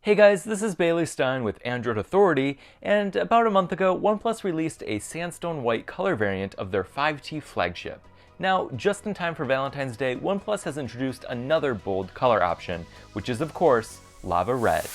Hey guys, this is Bailey Stein with Android Authority, and about a month ago, OnePlus released a sandstone white color variant of their 5T flagship. Now, just in time for Valentine's Day, OnePlus has introduced another bold color option, which is of course, lava red.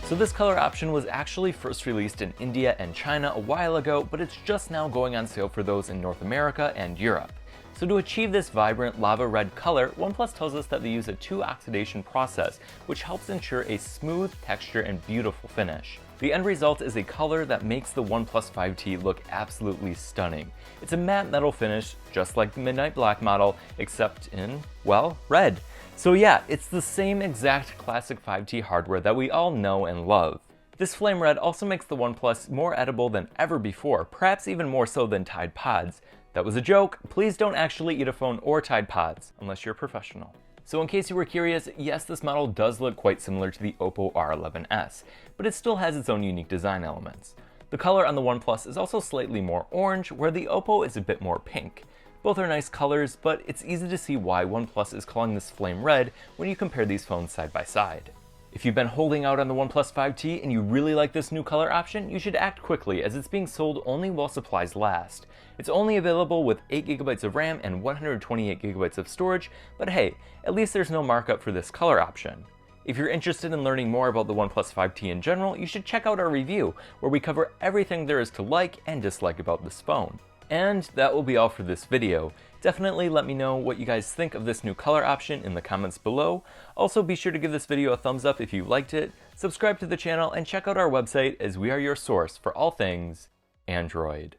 So this color option was actually first released in India and China a while ago, but it's just now going on sale for those in North America and Europe. So to achieve this vibrant lava red color, OnePlus tells us that they use a 2-oxidation process, which helps ensure a smooth texture and beautiful finish. The end result is a color that makes the OnePlus 5T look absolutely stunning. It's a matte metal finish, just like the Midnight Black model, except in, well, red. So yeah, it's the same exact classic 5T hardware that we all know and love. This flame red also makes the OnePlus more edible than ever before, perhaps even more so than Tide Pods. That was a joke. Please don't actually eat a phone or Tide Pods, unless you're a professional. So in case you were curious, yes, this model does look quite similar to the Oppo R11s, but it still has its own unique design elements. The color on the OnePlus is also slightly more orange, where the Oppo is a bit more pink. Both are nice colors, but it's easy to see why OnePlus is calling this flame red when you compare these phones side by side. If you've been holding out on the OnePlus 5T and you really like this new color option, you should act quickly as it's being sold only while supplies last. It's only available with 8GB of RAM and 128GB of storage, but hey, at least there's no markup for this color option. If you're interested in learning more about the OnePlus 5T in general, you should check out our review, where we cover everything there is to like and dislike about this phone. And that will be all for this video. Definitely let me know what you guys think of this new color option in the comments below. Also be sure to give this video a thumbs up if you liked it, subscribe to the channel, and check out our website as we are your source for all things Android.